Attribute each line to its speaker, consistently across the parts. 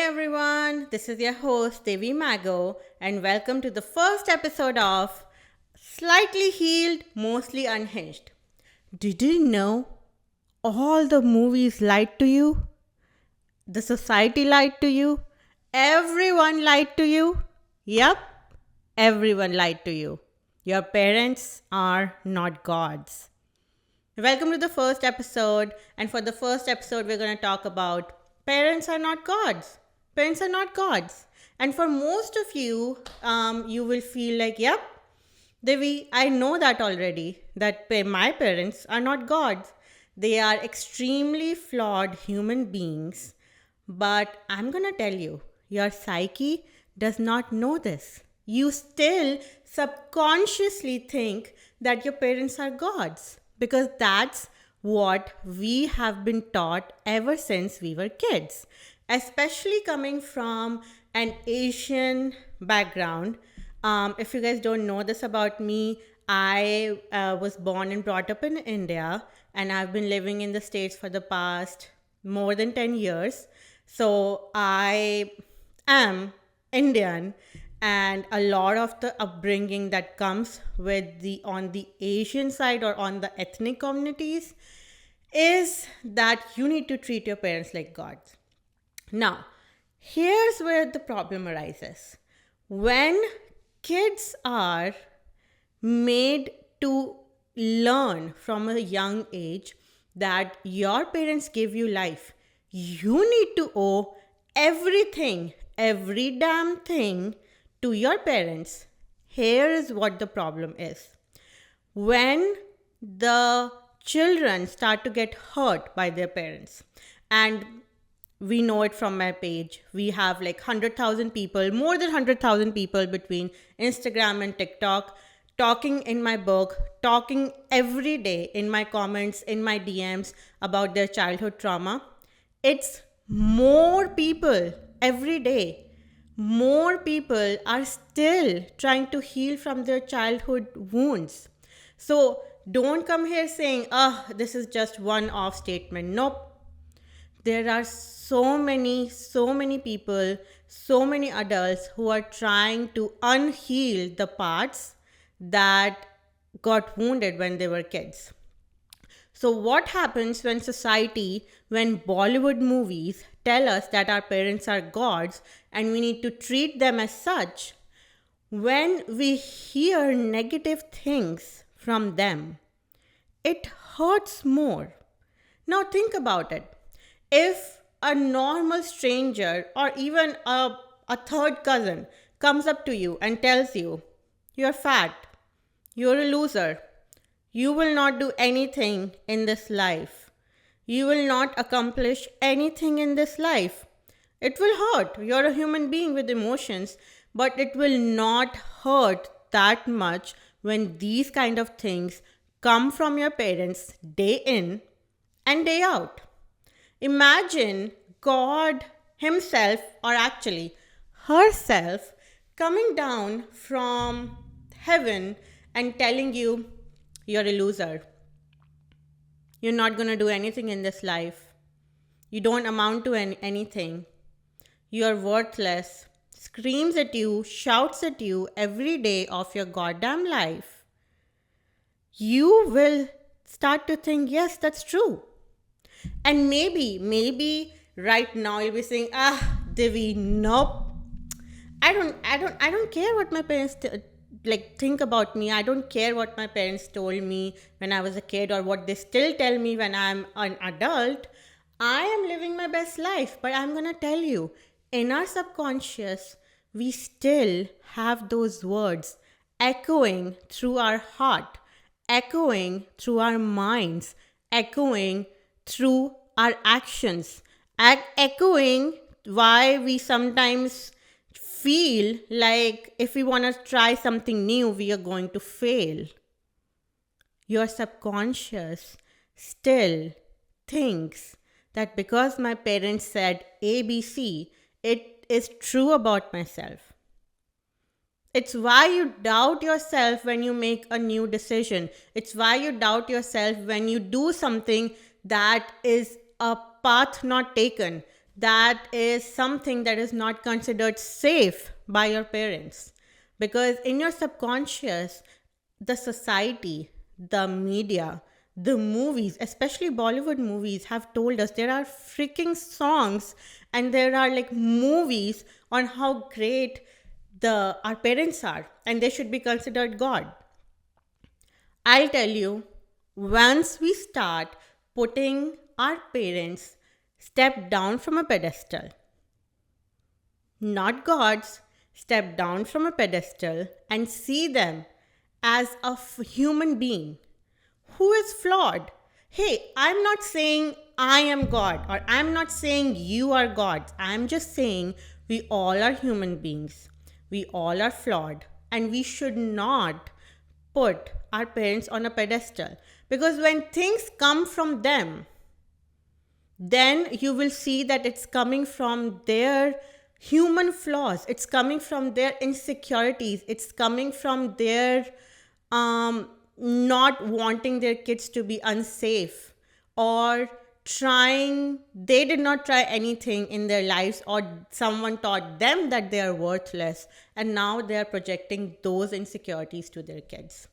Speaker 1: everyone, this is your host Divi Maggo, and welcome to the first episode of Slightly Healed, Mostly Unhinged. Did you know all the movies lied to you? The society lied to you? Everyone lied to you? Yup, everyone lied to you. Your parents are not gods. Welcome to the first episode. And for the first episode, we're going to talk about parents are not gods. Parents are not gods. And for most of you, you will feel like, yep, Devi, I know that already, that my parents are not gods. They are extremely flawed human beings. But I'm going to tell you, your psyche does not know this. You still subconsciously think that your parents are gods because that's what we have been taught ever since we were kids, especially coming from an Asian background. If you guys don't know this about me, I was born and brought up in India, and I've been living in the States for the past more than 10 years. So I am Indian, and a lot of the upbringing that comes with the on the Asian side or on the ethnic communities is that you need to treat your parents like gods. Now, here's where the problem arises. When kids are made to learn from a young age that your parents give you life, you need to owe everything, every damn thing to your parents. Here is what the problem is. When the children start to get hurt by their parents, and we know it from my page, we have like 100,000 people, more than 100,000 people between Instagram and TikTok, talking in my book, talking every day in my comments, in my DMs about their childhood trauma. It's more people every day. More people are still trying to heal from their childhood wounds. So don't come here saying, this is just one off statement. Nope. There are so many people, so many adults who are trying to unheal the parts that got wounded when they were kids. So, what happens when society, when Bollywood movies tell us that our parents are gods and we need to treat them as such? When we hear negative things from them, it hurts more. Now, think about it. If a normal stranger or even a third cousin comes up to you and tells you, you're fat, you're a loser, you will not do anything in this life, you will not accomplish anything in this life, it will hurt. You're a human being with emotions, but it will not hurt that much when these kind of things come from your parents day in and day out. Imagine God Himself, or actually herself, coming down from heaven and telling you, you're a loser. You're not going to do anything in this life. You don't amount to anything. You're worthless. Screams at you, shouts at you every day of your goddamn life. You will start to think, yes, that's true. And maybe right now you'll be saying, Divi, nope. I don't care what my parents think about me. I don't care what my parents told me when I was a kid or what they still tell me when I'm an adult. I am living my best life, but I'm going to tell you, in our subconscious, we still have those words echoing through our heart, echoing through our minds, echoing through our actions, echoing why we sometimes feel like if we want to try something new, we are going to fail. Your subconscious still thinks that because my parents said ABC, it is true about myself. It's why you doubt yourself when you make a new decision. It's why you doubt yourself when you do something that is a path not taken. that is something that is not considered safe by your parents. Because in your subconscious, the society, the media, the movies, especially Bollywood movies, have told us there are freaking songs and there are like movies on how great the our parents are and they should be considered God. I'll tell you, once we start putting our parents step down from a pedestal, not gods, step down from a pedestal and see them as a human being who is flawed. Hey, I'm not saying I am God or I'm not saying you are God. I'm just saying we all are human beings. We all are flawed and we should not put our parents on a pedestal because when things come from them, then you will see that it's coming from their human flaws, it's coming from their insecurities, it's coming from their not wanting their kids to be unsafe or trying they did not try anything in their lives or someone taught them that they are worthless and now they are projecting those insecurities to their kids.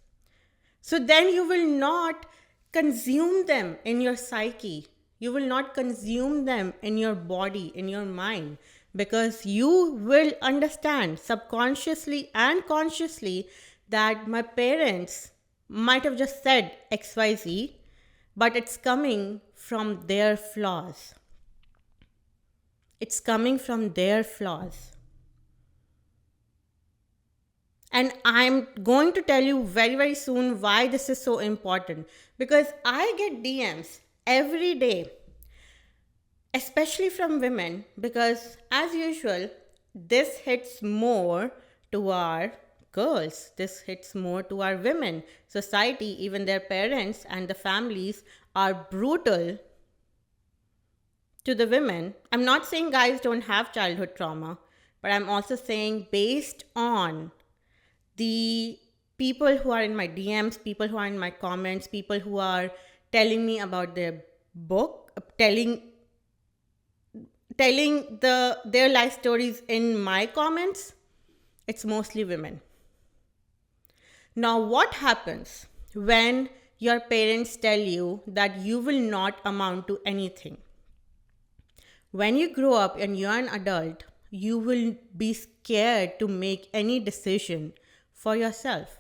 Speaker 1: So then you will not consume them in your psyche. You will not consume them in your body, in your mind, because you will understand subconsciously and consciously that my parents might have just said XYZ, but it's coming from their flaws. It's coming from their flaws. And I'm going to tell you very, very soon why this is so important. Because I get DMs every day, especially from women, because as usual, this hits more to our girls. This hits more to our women. Society, even their parents and the families are brutal to the women. I'm not saying guys don't have childhood trauma, but I'm also saying based on the people who are in my DMs, people who are in my comments, people who are telling me about their book, telling their life stories in my comments, it's mostly women. Now, what happens when your parents tell you that you will not amount to anything? When you grow up and you're an adult, you will be scared to make any decision for yourself.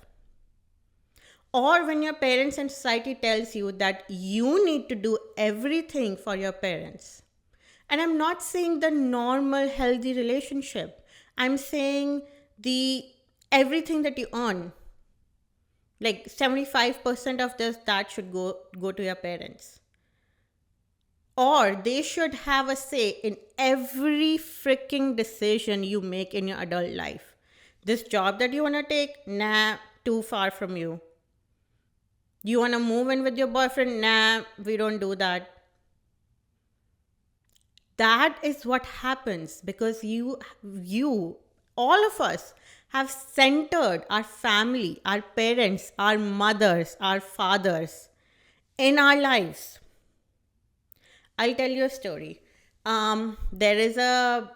Speaker 1: Or when your parents and society tells you that you need to do everything for your parents. And I'm not saying the normal healthy relationship. I'm saying the everything that you earn. Like 75% of this that should go to your parents. Or they should have a say in every freaking decision you make in your adult life. This job that you want to take, nah, too far from you. You want to move in with your boyfriend? Nah, we don't do that. That is what happens because you, all of us have centered our family, our parents, our mothers, our fathers in our lives. I'll tell you a story. There is a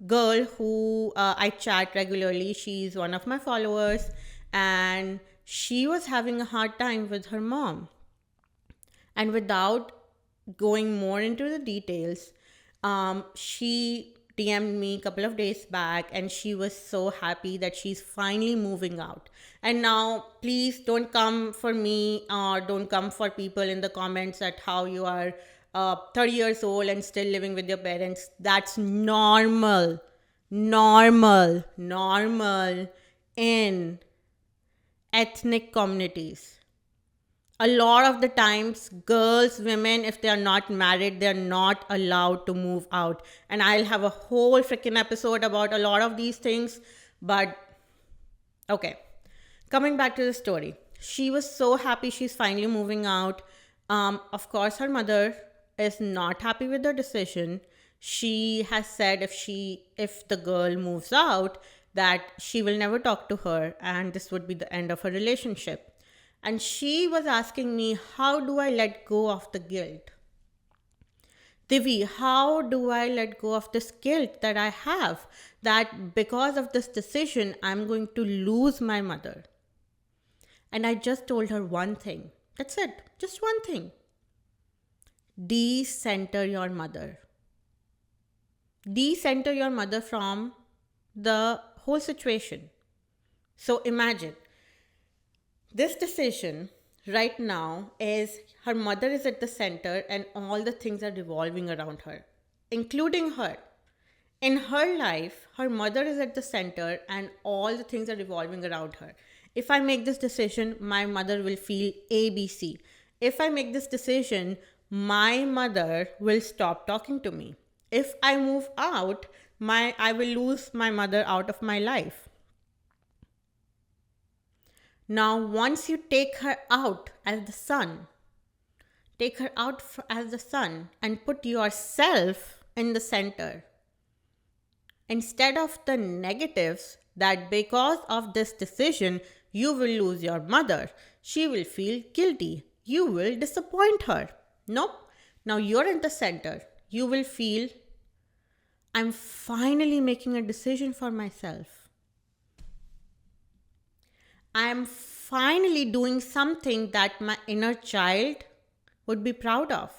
Speaker 1: girl who I chat regularly. She's one of my followers and she was having a hard time with her mom. And without going more into the details, she DM'd me a couple of days back and she was so happy that she's finally moving out. And now, please don't come for me or don't come for people in the comments at how you are 30 years old and still living with your parents. That's normal in ethnic communities. A lot of the times, girls, women, if they are not married, they're not allowed to move out. And I'll have a whole freaking episode about a lot of these things. But, okay. Coming back to the story. She was so happy she's finally moving out. Of course, her mother is not happy with the decision. She has said if the girl moves out, that she will never talk to her and this would be the end of her relationship. And she was asking me, how do I let go of the guilt? Divi, how do I let go of this guilt that I have that because of this decision, I'm going to lose my mother? And I just told her one thing. That's it. Just one thing. Decenter your mother. Decenter your mother from the whole situation. So imagine this decision right now is her mother is at the center and all the things are revolving around her, including her. In her life, her mother is at the center and all the things are revolving around her. If I make this decision, my mother will feel ABC. If I make this decision, my mother will stop talking to me. If I move out, I will lose my mother out of my life. Now, once you take her out as the sun, take her out as the sun and put yourself in the center. Instead of the negatives that because of this decision, you will lose your mother, she will feel guilty. You will disappoint her. Nope. Now you're in the center. You will feel, I'm finally making a decision for myself. I'm finally doing something that my inner child would be proud of.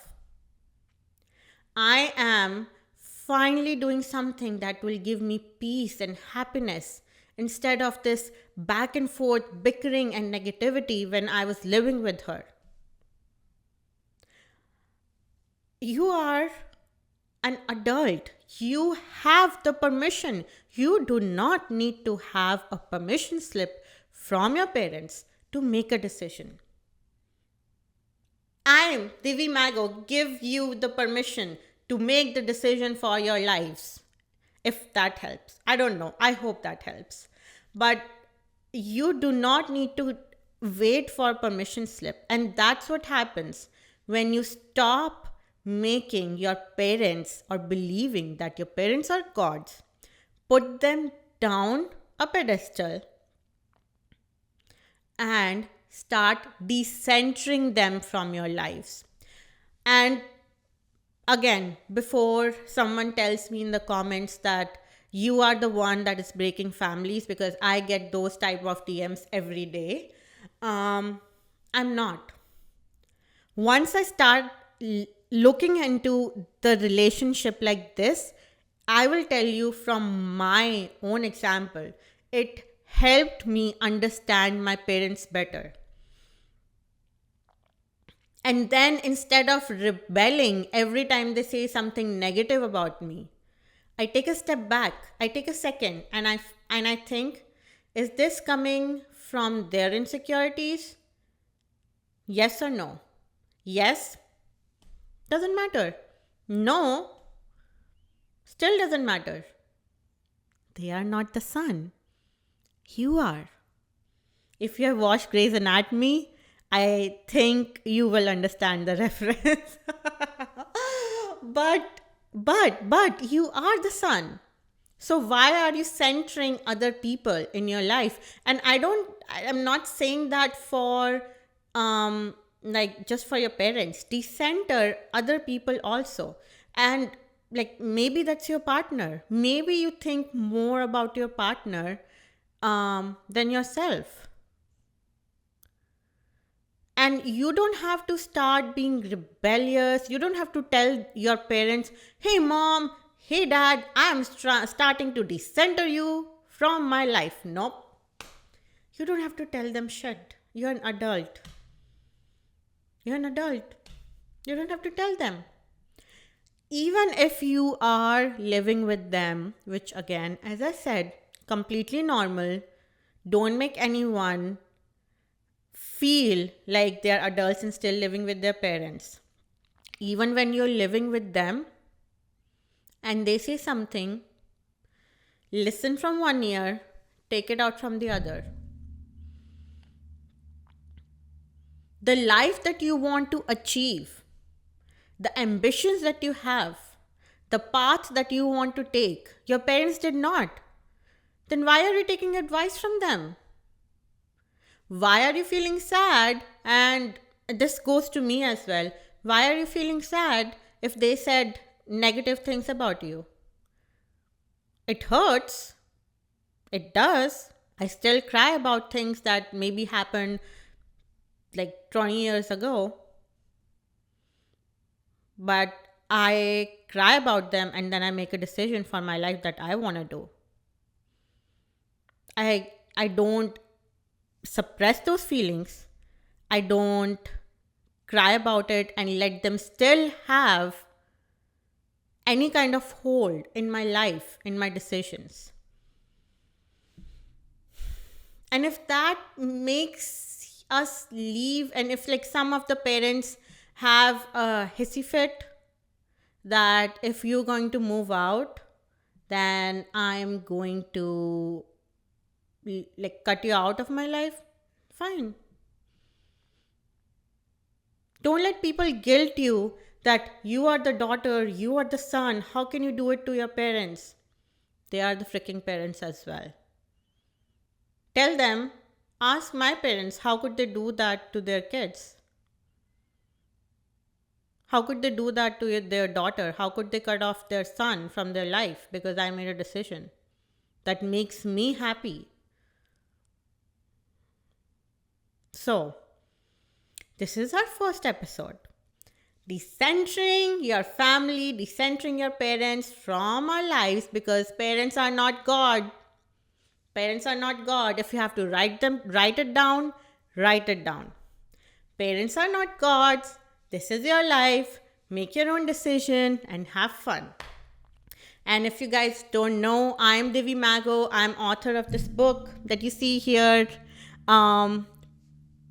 Speaker 1: I am finally doing something that will give me peace and happiness instead of this back and forth bickering and negativity when I was living with her. You are an adult. You have the permission. You do not need to have a permission slip from your parents to make a decision. I, Divi Maggo, give you the permission to make the decision for your lives. If that helps. I don't know. I hope that helps. But you do not need to wait for permission slip. And that's what happens when you stop making your parents or believing that your parents are gods. Put them down a pedestal and start decentering them from your lives. And again, before someone tells me in the comments that you are the one that is breaking families, because I get those type of DMs every day, I'm not. Once I start looking into the relationship like this, I will tell you from my own example, it helped me understand my parents better. And then instead of rebelling every time they say something negative about me, I take a step back. I take a second and I think, is this coming from their insecurities? Yes or no? Yes, doesn't matter. No, still doesn't matter. They are not the sun. You are. If you have watched Grey's Anatomy, I think you will understand the reference. But you are the sun. So why are you centering other people in your life? And I'm not saying that for like just for your parents. Decenter other people also. And like maybe that's your partner. Maybe you think more about your partner than yourself. And you don't have to start being rebellious. You don't have to tell your parents, hey mom, hey dad, I am starting to decenter you from my life. Nope. You don't have to tell them shit. You're an adult. You're an adult. You don't have to tell them. Even if you are living with them, which again, as I said, completely normal, don't make anyone feel like they're adults and still living with their parents. Even when you're living with them and they say something, listen from one ear, take it out from the other. The life that you want to achieve, the ambitions that you have, the path that you want to take, your parents did not. Then why are you taking advice from them? Why are you feeling sad? And this goes to me as well. Why are you feeling sad if they said negative things about you? It hurts. It does. I still cry about things that maybe happened like 20 years ago. But I cry about them and then I make a decision for my life that I want to do. I don't suppress those feelings. I don't cry about it and let them still have any kind of hold in my life, in my decisions. And if that makes us leave, and if like some of the parents have a hissy fit that if you're going to move out, then I'm going to like cut you out of my life, fine. Don't let people guilt you that you are the daughter, you are the son. How can you do it to your parents? They are the freaking parents as well. Tell them, ask my parents, how could they do that to their kids? How could they do that to their daughter? How could they cut off their son from their life because I made a decision that makes me happy? So, this is our first episode. Decentering your family, decentering your parents from our lives, because parents are not God. Parents are not God. If you have to write it down, write it down. Parents are not gods. This is your life. Make your own decision and have fun. And if you guys don't know, I'm Divi Maggo. I'm author of this book that you see here.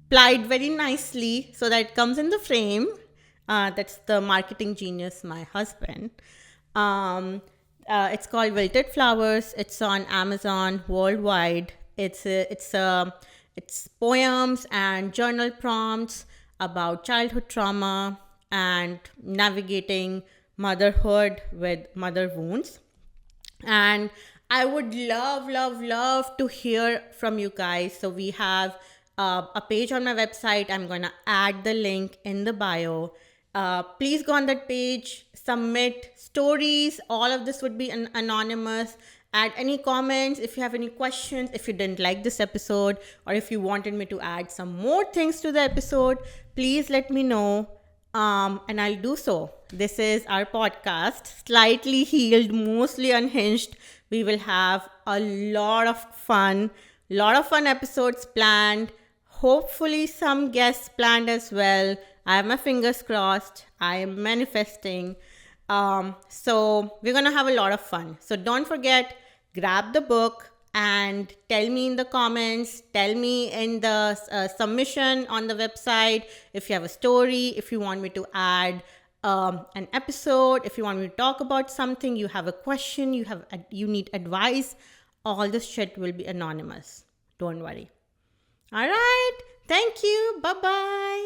Speaker 1: Plied very nicely so that it comes in the frame. That's the marketing genius, my husband. It's called Wilted Flowers. It's on Amazon worldwide. It's poems and journal prompts about childhood trauma and navigating motherhood with mother wounds. And I would love to hear from you guys. So we have a page on my website. I'm going to add the link in the bio. Please go on that page, submit stories. All of this would be anonymous. Add any comments if you have any questions, if you didn't like this episode, or if you wanted me to add some more things to the episode, please let me know. And I'll do so. This is our podcast, Slightly Healed, Mostly Unhinged. We will have a lot of fun episodes planned. Hopefully some guests planned as well. I have my fingers crossed. I am manifesting. So we're going to have a lot of fun. So don't forget, grab the book and tell me in the comments, tell me in the submission on the website if you have a story, if you want me to add an episode, if you want me to talk about something, you have a question, you need advice. All this shit will be anonymous. Don't worry. All right. Thank you. Bye-bye.